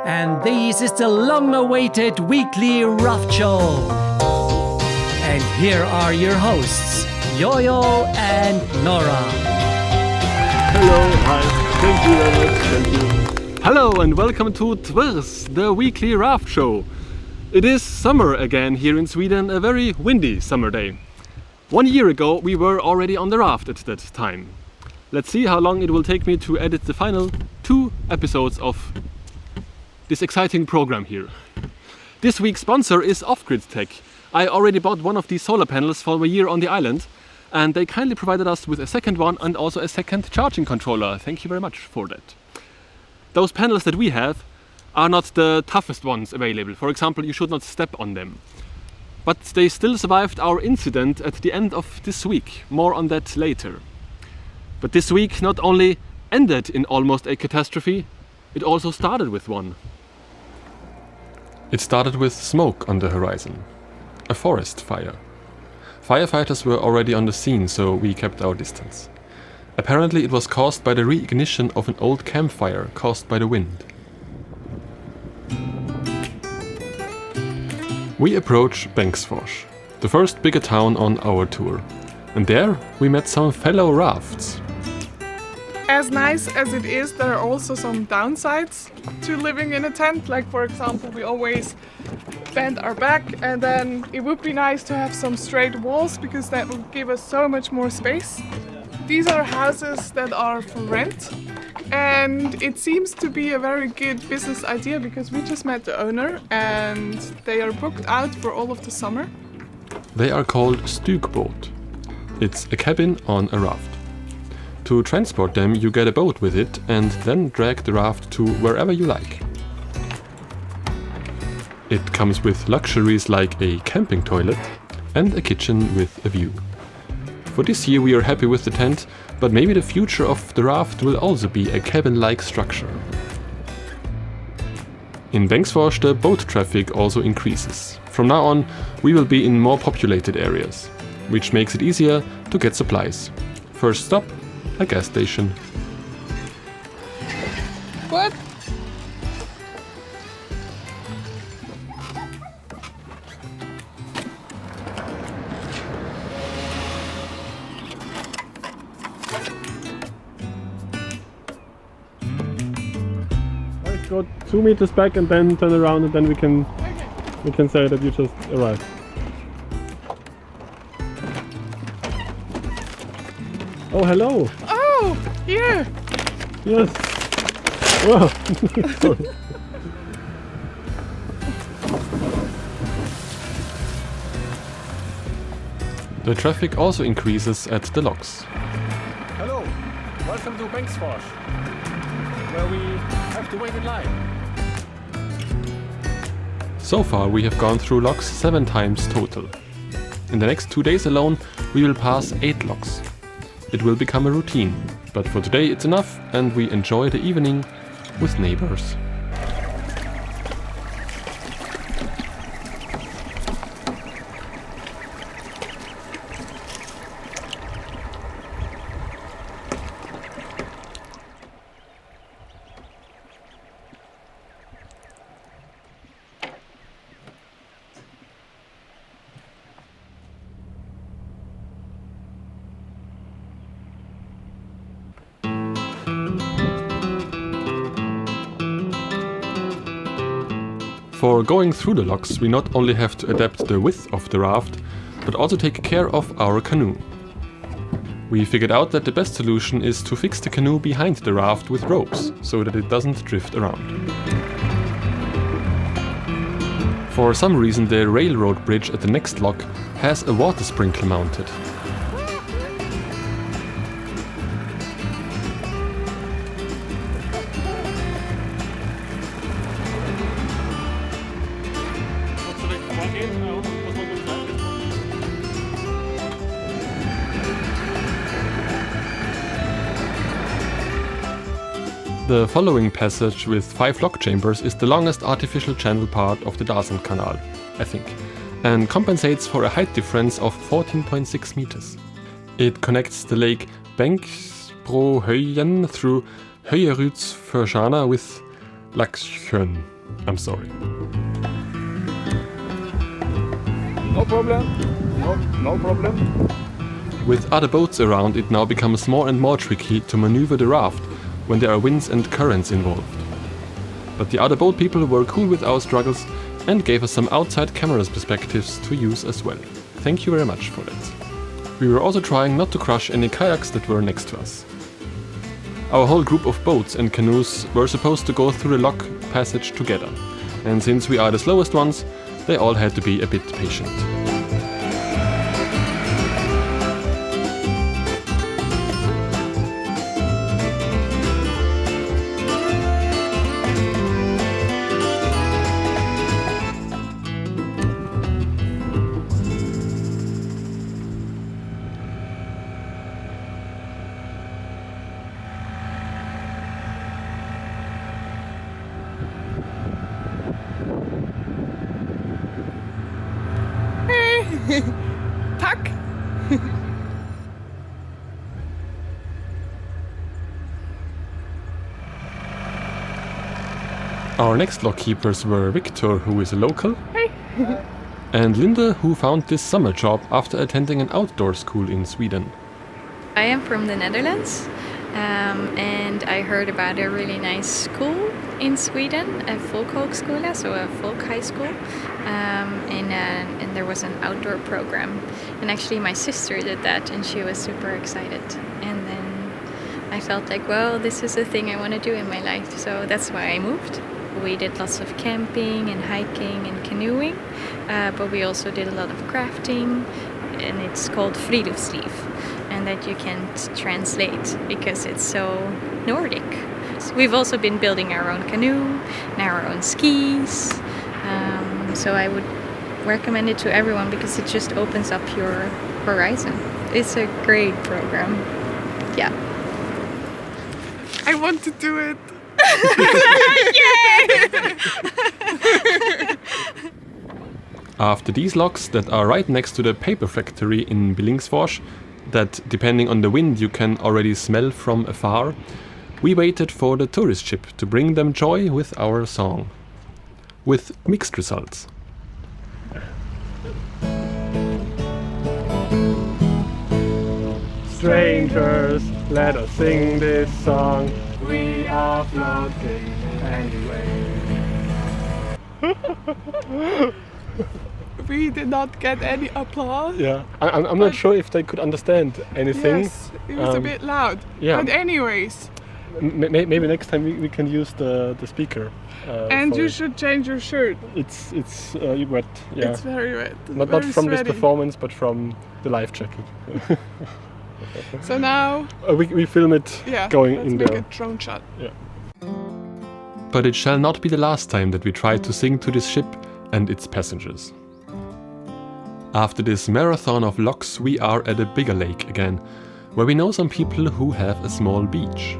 and this is the long-awaited weekly Raft Show. And here are your hosts, Yo-Yo and Nora. Hello, hi, thank you very much, thank you. Hello and welcome to Twirs, the weekly Raft Show. It is summer again here in Sweden, a very windy summer day. 1 year ago we were already on the raft at that time. Let's see how long it will take me to edit the final 2 episodes of this exciting program here. This week's sponsor is Off-Grid Tech. I already bought one of these solar panels for a year on the island, and they kindly provided us with a second one and also a second charging controller. Thank you very much for that. Those panels that we have are not the toughest ones available. For example, you should not step on them. But they still survived our incident at the end of this week. More on that later. But this week not only ended in almost a catastrophe, it also started with one. It started with smoke on the horizon. A forest fire. Firefighters were already on the scene, so we kept our distance. Apparently it was caused by the reignition of an old campfire caused by the wind. We approach Bankswash, the first bigger town on our tour. And there we met some fellow rafts. As nice as it is, there are also some downsides to living in a tent. Like, for example, we always bend our back, and then it would be nice to have some straight walls because that would give us so much more space. These are houses that are for rent, and it seems to be a very good business idea because we just met the owner and they are booked out for all of the summer. They are called stugboat. It's a cabin on a raft. To transport them, you get a boat with it and then drag the raft to wherever you like. It comes with luxuries like a camping toilet and a kitchen with a view. For this year we are happy with the tent, but maybe the future of the raft will also be a cabin-like structure. In Bankswash the boat traffic also increases. From now on we will be in more populated areas, which makes it easier to get supplies. First stop, a gas station. What? Let's go 2 meters back and then turn around, and then we can say that you just arrived. Oh, hello! Oh, here! Yes! Wow! Sorry. The traffic also increases at the locks. Hello! Welcome to Bankswash, where we have to wait in line. So far we have gone through locks 7 times total. In the next 2 days alone we will pass 8 locks. It will become a routine, but for today it's enough and we enjoy the evening with neighbors. For going through the locks, we not only have to adapt the width of the raft, but also take care of our canoe. We figured out that the best solution is to fix the canoe behind the raft with ropes, so that it doesn't drift around. For some reason the railroad bridge at the next lock has a water sprinkler mounted. The following passage with 5 lock chambers is the longest artificial channel part of the Dasen Canal, I think, and compensates for a height difference of 14.6 meters. It connects the lake Bankswash through Høyerudsfjordane with Laksjön. I'm sorry. No problem. No problem. With other boats around, it now becomes more and more tricky to maneuver the raft when there are winds and currents involved. But the other boat people were cool with our struggles and gave us some outside cameras perspectives to use as well. Thank you very much for that. We were also trying not to crush any kayaks that were next to us. Our whole group of boats and canoes were supposed to go through the lock passage together, and since we are the slowest ones, they all had to be a bit patient. Tack! Our next lock keepers were Victor, who is a local, Hey! and Linda, who found this summer job after attending an outdoor school in Sweden. I am from the Netherlands, and I heard about a really nice school in Sweden, a folkhögskola, so a folk high school, and there was an outdoor program. And actually my sister did that, and she was super excited. And then I felt like, well, this is a thing I want to do in my life, so that's why I moved. We did lots of camping and hiking and canoeing, but we also did a lot of crafting, and it's called friluftsliv, and that you can't translate because it's so Nordic. So we've also been building our own canoe and our own skis, so I would recommend it to everyone because it just opens up your horizon. It's a great program. Yeah. I want to do it! After these locks that are right next to the paper factory in Bankswash, that depending on the wind you can already smell from afar, we waited for the tourist ship to bring them joy with our song. With mixed results. Strangers, let us sing this song. We are floating anyway. We did not get any applause. Yeah, I'm not sure if they could understand anything. Yes, it was a bit loud. yeah. But anyways, Maybe next time we can use the speaker. and for you it. should change your shirt. It's wet. Yeah. It's very wet. not very from this sweaty. performance, but from the life jacket. So now, We film it yeah, going let's in make there. a drone shot. But it shall not be the last time that we try to sing to this ship and its passengers. After this marathon of locks, we are at a bigger lake again, where we know some people who have a small beach.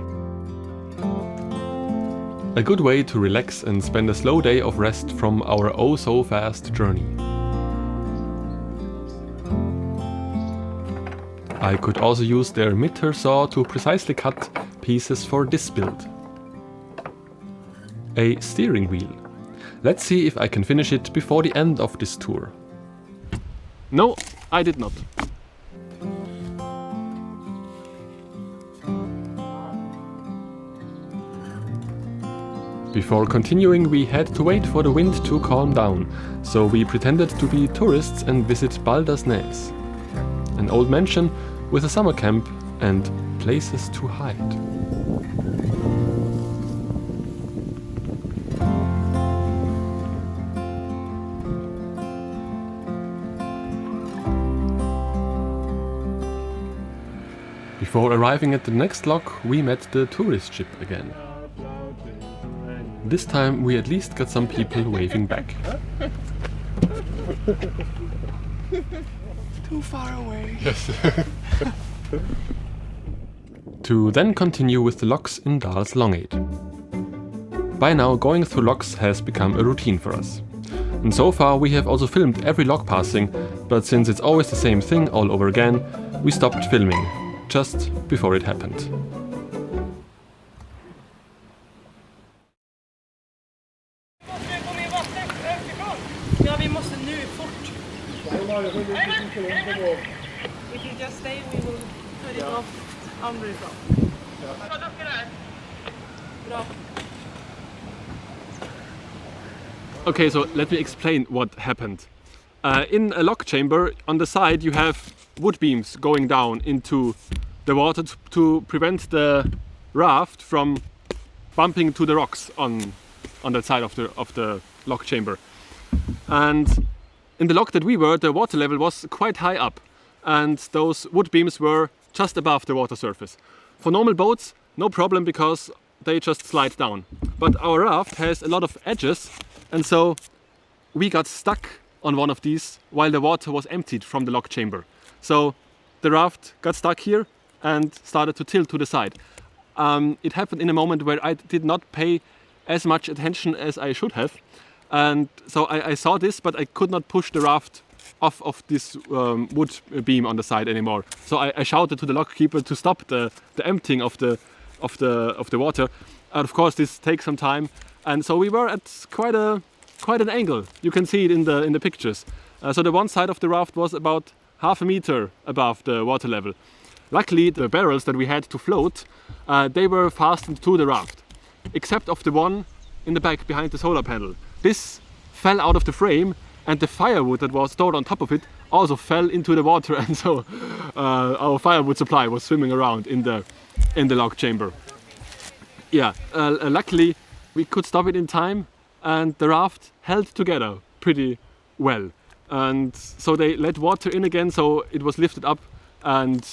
A good way to relax and spend a slow day of rest from our oh-so-fast journey. I could also use their mitre saw to precisely cut pieces for this build. A steering wheel. Let's see if I can finish it before the end of this tour. No, I did not. Before continuing, we had to wait for the wind to calm down, so we pretended to be tourists and visit Baldersnäs, an old mansion with a summer camp and places to hide. Before arriving at the next lock, we met the tourist ship again. This time we at least got some people waving back. Too far away. Yes. To then continue with the locks in Dals Longade. By now, going through locks has become a routine for us. And so far we have also filmed every lock passing, but since it's always the same thing all over again, we stopped filming, just before it happened. If you just stay, we will put it off underifrån. Bra. Okay, so let me explain what happened. In a lock chamber, on the side you have wood beams going down into the water to prevent the raft from bumping to the rocks on that side of the lock chamber. And in the lock that we were, the water level was quite high up, and those wood beams were just above the water surface. For normal boats, no problem because they just slide down. But our raft has a lot of edges, and so we got stuck on one of these while the water was emptied from the lock chamber. So the raft got stuck here and started to tilt to the side. It happened in a moment where I did not pay as much attention as I should have. And so I saw this, but I could not push the raft off of this wood beam on the side anymore. So I shouted to the lock keeper to stop the emptying of the water. And of course, this takes some time. And so we were at quite an angle. You can see it in the pictures. So the one side of the raft was about half a meter above the water level. Luckily, the barrels that we had to float, they were fastened to the raft, except of the one in the back behind the solar panel. This fell out of the frame, and the firewood that was stored on top of it also fell into the water, and so our firewood supply was swimming around in the lock chamber. Yeah, luckily we could stop it in time, and the raft held together pretty well. And so they let water in again, so it was lifted up, and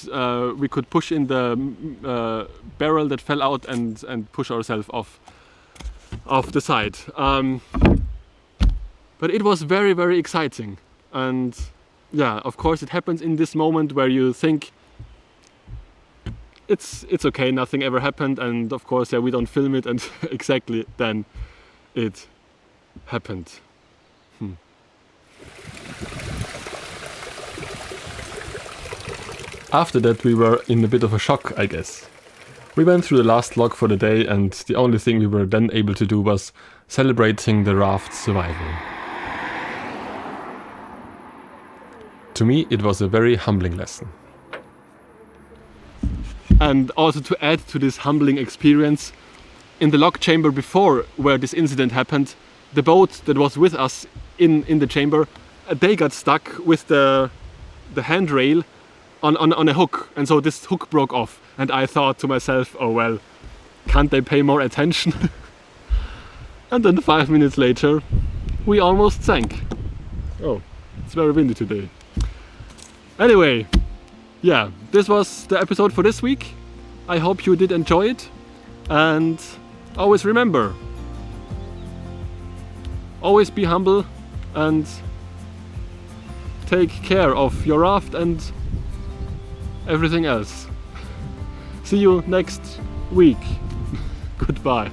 we could push in the barrel that fell out and push ourselves off the side. But it was very, very exciting. And yeah, of course it happens in this moment where you think it's okay, nothing ever happened, and of course, yeah, we don't film it, and exactly then it happened. After that, we were in a bit of a shock, I guess. We went through the last log for the day, and the only thing we were then able to do was celebrating the raft's survival. To me, it was a very humbling lesson. And also to add to this humbling experience, in the lock chamber before where this incident happened, the boat that was with us in the chamber, they got stuck with the handrail on a hook, and so this hook broke off, and I thought to myself, oh well, can't they pay more attention? And then 5 minutes later we almost sank. Oh, it's very windy today. Anyway, yeah, this was the episode for this week. I hope you did enjoy it, and always remember, always be humble and take care of your raft and everything else. See you next week. Goodbye.